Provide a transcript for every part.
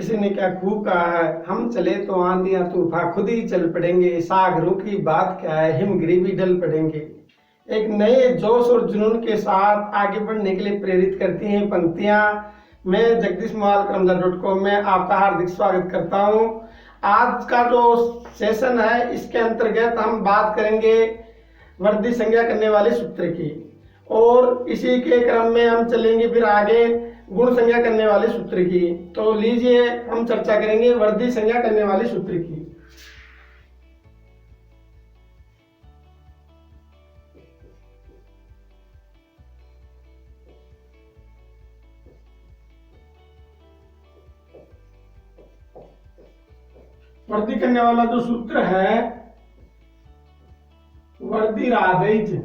किसी ने क्या खूब कहा है, हम चले तो आंधियां तूफान खुद ही चल पड़ेंगे, सागरों की बात क्या है, हिमगिरी भी डल पड़ेंगे। एक नए जोश और जुनून के साथ आगे बढ़ने के लिए प्रेरित करती हैं पंक्तियां। मैं जगदीश मोहाल करमजा.com में आपका हार्दिक स्वागत करता हूं। आज का जो सेशन है इसके अंतर्गत हम बात करेंगे वर्दी संज्ञा करने वाले सूत्र की, और इसी के क्रम में हम चलेंगे फिर आगे गुण संज्ञा करने वाले सूत्र की। तो लीजिए हम चर्चा करेंगे वर्दी संज्ञा करने वाले सूत्र की। वर्दी करने वाला जो सूत्र है वर्दी राधेज,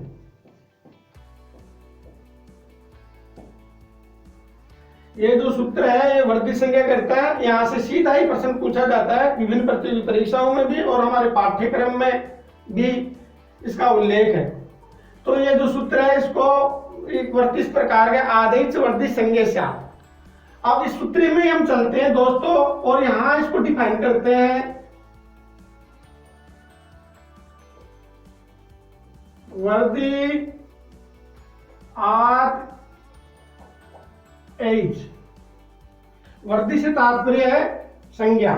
ये जो सूत्र है ये वर्दी संज्ञा करता है। यहाँ से सीधा ही प्रश्न पूछा जाता है विभिन्न प्रतियोगी परीक्षाओं में भी और हमारे पाठ्यक्रम में भी इसका उल्लेख है। तो ये जो सूत्र है इसको एक वर्दी इस प्रकार के आदेश वर्दी संज्ञा से। अब इस सूत्र में हम चलते हैं दोस्तों और यहाँ इसको डिफाइन करते हैं। वर्दी आर एज, वर्दी से तात्पर्य है संज्ञा।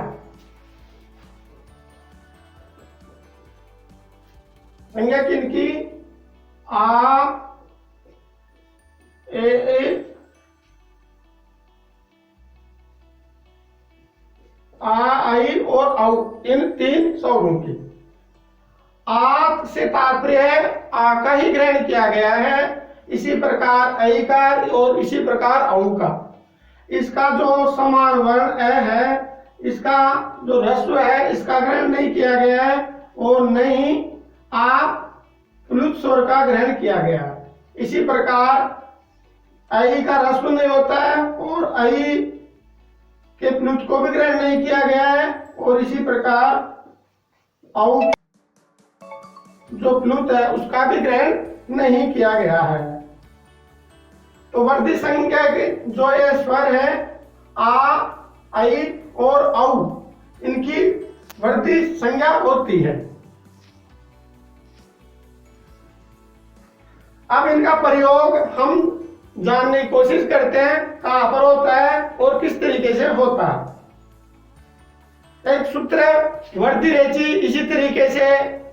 संज्ञा किनकी? आ ए आ आई और औ, इन तीन स्वरों की। आत से तात्पर्य है आ का ही ग्रहण किया गया है, इसी प्रकार ऐ का और इसी प्रकार औ का। इसका जो समान वर्ण अ है, इसका जो ह्रस्व है इसका ग्रहण नहीं किया गया है और नहीं आ प्लुत स्वर का ग्रहण किया गया है। इसी प्रकार ऐ का ह्रस्व नहीं होता है और ऐ के प्लुत को भी ग्रहण नहीं किया गया है और इसी प्रकार औ जो प्लुत है उसका भी ग्रहण नहीं किया गया है। तो वर्दी संज्ञा के जो ये स्वर है आ, ऐ और औ, इनकी वर्दी संज्ञा होती है। अब इनका प्रयोग हम जानने की कोशिश करते हैं कहां पर होता है और किस तरीके से होता है। एक सूत्र वर्दी रेची, इसी तरीके से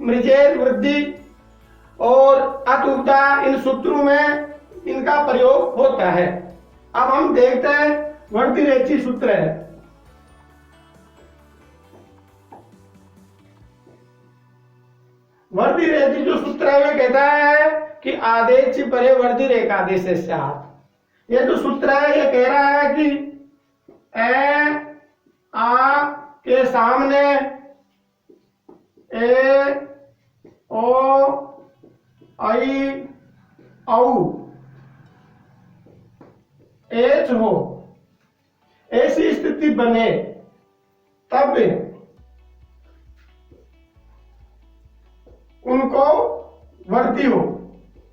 मृजेर वृद्धि और अतुब्दा, इन सूत्रों में इनका प्रयोग होता है। अब हम देखते हैं वर्दी रेची सूत्र है। वर्दी रेची जो सूत्र है वे कहता है कि आदेश परे वर्दी रेखादेश से। ये जो सूत्र है ये कह रहा है कि ए आ के सामने ए ओ आई औ एच हो, ऐसी स्थिति बने तब उनको वर्दी हो,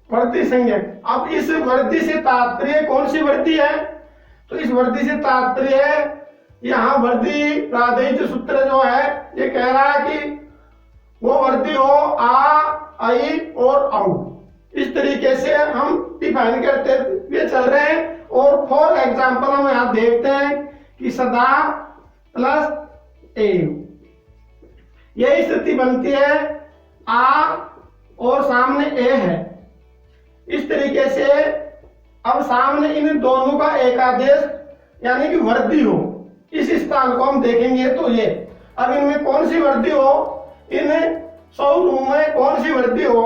वर्दी संज्ञा। अब इस वर्दी से तात्पर्य कौन सी वर्दी है? तो इस वर्दी से तात्पर्य है यहाँ वर्दी राधेय सूत्र जो है ये कह रहा है कि वो वर्दी हो आ, ऐ और औ। इस तरीके से हम डिफाइन करते हुए चल रहे हैं। और फॉर एग्जाम्पल हम यहाँ देखते हैं कि सदा प्लस ए, यही स्थिति बनती है आ और सामने ए है। इस तरीके से अब सामने इन दोनों का एकादेश यानी कि वर्दी हो, इस स्थान को हम देखेंगे तो ये। अब इनमें कौन सी वर्दी हो, इन स्वरों में कौन सी वर्दी हो,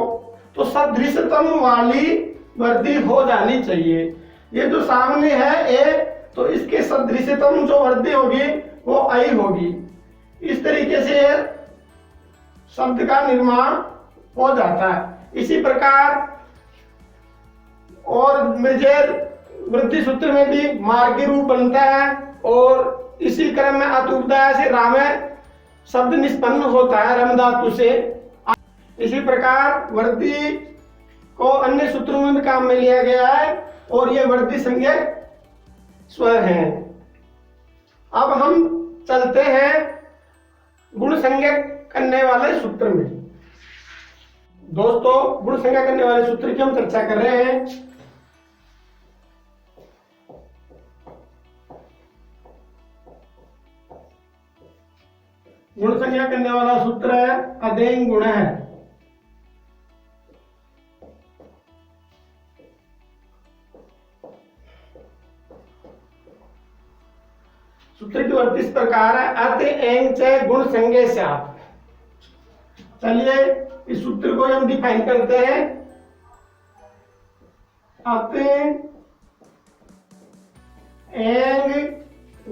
तो सदृशतम वाली वर्दी हो जानी चाहिए। ये जो सामने है ए, तो इसके सदृशतम जो वर्दी होगी वो ऐ होगी। इस तरीके से शब्द का निर्माण हो जाता है। इसी प्रकार और मृजेर वृद्धि सूत्र में भी मार्गी रूप बनता है और इसी क्रम में अतुब्दा से रामे शब्द निष्पन्न होता है रम धातु से। इसी प्रकार वर्दी को अन्य सूत्रों में भी काम में लिया गया है और ये वर्दी संज्ञक स्वर हैं। अब हम चलते हैं गुण संज्ञा करने वाले सूत्र में। दोस्तों, गुण संज्ञा करने वाले सूत्र की हम चर्चा कर रहे हैं। गुण संज्ञा करने वाला सूत्र है अदेंग गुण है। सूत्र की वर्ती इस प्रकार है, अत एंग च गुण संज्ञा स्यात्। चलिए इस सूत्र को हम डिफाइन करते हैं। अत एंग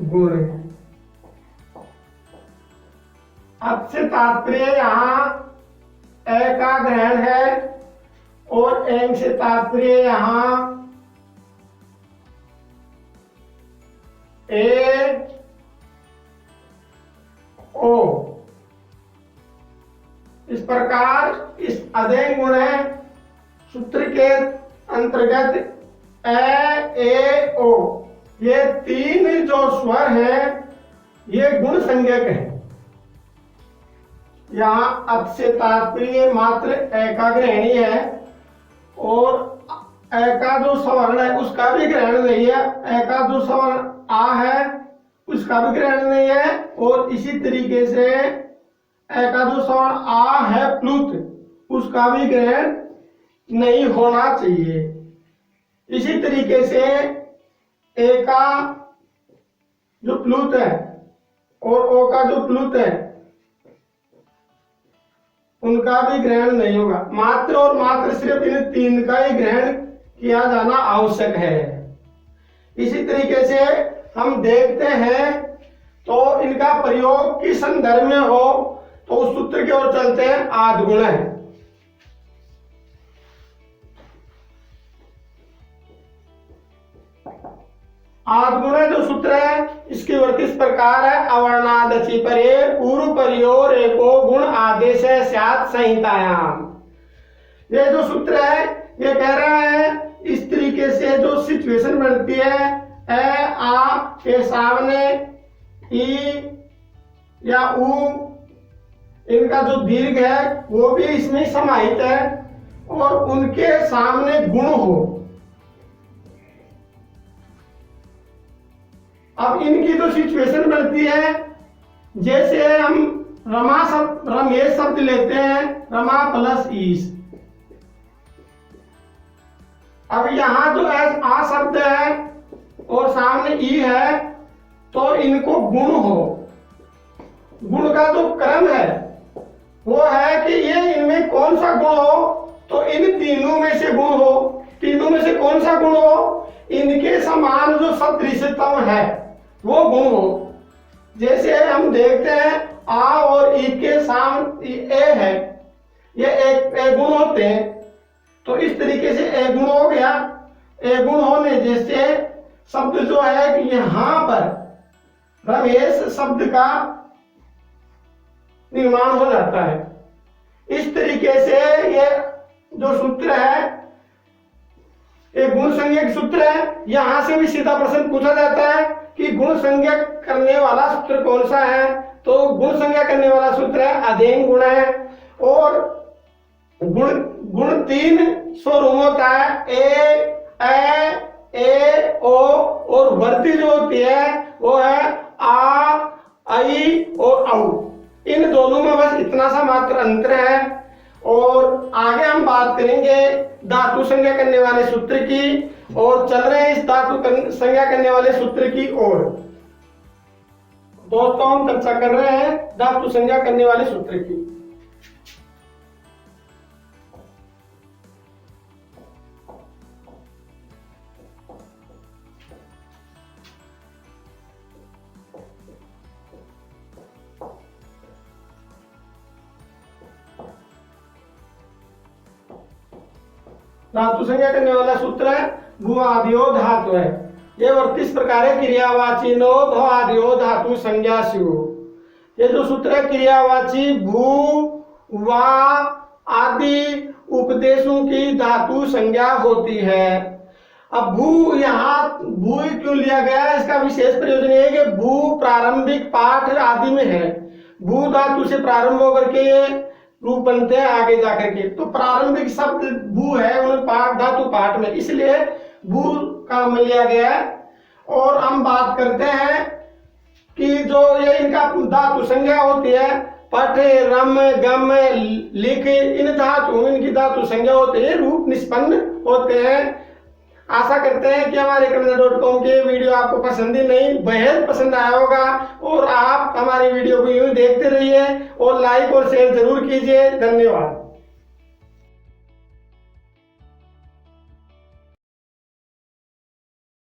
गुण, अत से तात्पर्य यहाँ ए का ग्रहण है और एंग से तात्पर्य यहाँ ए ओ। इस प्रकार इस अदेंग गुण सूत्र के अंतर्गत ए ओ ये तीन जो स्वर हैं ये गुण संज्ञक है। यहाँ अत से तात्पर्य मात्र ए का ग्रहणी है और ए का जो स्वर्ण है उसका भी ग्रहण नहीं है, ए का जो स्वर्ण आ है उसका भी ग्रहण नहीं है, और इसी तरीके से ए का जो स्वर्ण आ है प्लुत उसका भी ग्रहण नहीं होना चाहिए। इसी तरीके से ए का जो प्लुत है और ओ का जो प्लुत है उनका भी ग्रहण नहीं होगा। मात्र और मात्र सिर्फ इन तीन का ही ग्रहण किया जाना आवश्यक है। इसी तरीके से हम देखते हैं तो इनका प्रयोग किस संदर्भ में हो तो उस सूत्र की ओर चलते हैं। आदि गुण है। आदि गुण जो सूत्र है इसकी वर्ती इस प्रकार है, अवर्णादचि परे पूर्व परियोर एको गुण आदेश स्यात् संहितायाम। ये जो सूत्र है ये कह रहा है इस तरीके से जो सिचुएशन बनती है ए आ के सामने ई या उ, इनका जो दीर्घ है वो भी इसमें समाहित है और उनके सामने गुण हो। अब इनकी जो सिचुएशन बनती है, जैसे हम रमा शब्द रमेश शब्द लेते हैं, रमा प्लस ईश। अब यहां जो आ शब्द है और सामने ई है तो इनको गुण हो। गुण का जो क्रम है वो है कि ये इनमें कौन सा गुण हो तो इन तीनों में से गुण हो। तीनों में से कौन सा गुण हो? इनके समान जो सदृशतम है वो गुण हो। जैसे हम देखते हैं आ और ई के सामने ए है, ये एक ए गुण होते हैं, तो इस तरीके से ए गुण हो गया। ए गुण होने जैसे शब्द जो है कि यहां पर रमेश शब्द का निर्माण हो जाता है। इस तरीके से ये जो सूत्र है एक गुण संज्ञक सूत्र है। यहां से भी सीधा प्रश्न पूछा जाता है कि गुण संज्ञा करने वाला सूत्र कौन सा है, तो गुण संज्ञा करने वाला सूत्र है अदेंग गुण है। और गुण तीन स्वरूप होता है ए ओ, और वर्ती जो होती है वो है आ आई और औ। इन दोनों में बस इतना सा मात्र अंतर है। और आगे हम बात करेंगे धातु संज्ञा करने वाले सूत्र की, और चल रहे हैं इस धातु संज्ञा करने वाले सूत्र की ओर। दोस्तों, हम चर्चा कर रहे हैं धातु संज्ञा करने वाले सूत्र की। धातु संज्ञा करने वाला सूत्र है भुआदियो धातु है। ये वर्ती इस प्रकार है, क्रियावाची नो भवादियो धातु संज्ञा स्यु। ये जो सूत्र है क्रियावाची भू वा आदि उपदेशों की धातु संज्ञा होती है। अब भू यहाँ भू क्यों लिया गया है, इसका विशेष प्रयोजन ये है कि भू प्रारंभिक पाठ आदि में है। भू धातु से प्रारंभ होकर के ये रूप बनते हैं आगे जाकर के, तो प्रारंभिक शब्द भू है उन पाठ धातु पाठ में, इसलिए भू का लिया गया है। और हम बात करते हैं कि जो ये इनका धातु संज्ञा होती है, पठ रम गम लिख, इन धातु इनकी धातु संज्ञा होती है, रूप निष्पन्न होते हैं। आशा करते हैं कि हमारे kannada.com के वीडियो आपको पसंद ही नहीं बेहद पसंद आया होगा, और आप हमारी वीडियो को यूं देखते रहिए और लाइक और शेयर जरूर कीजिए। धन्यवाद।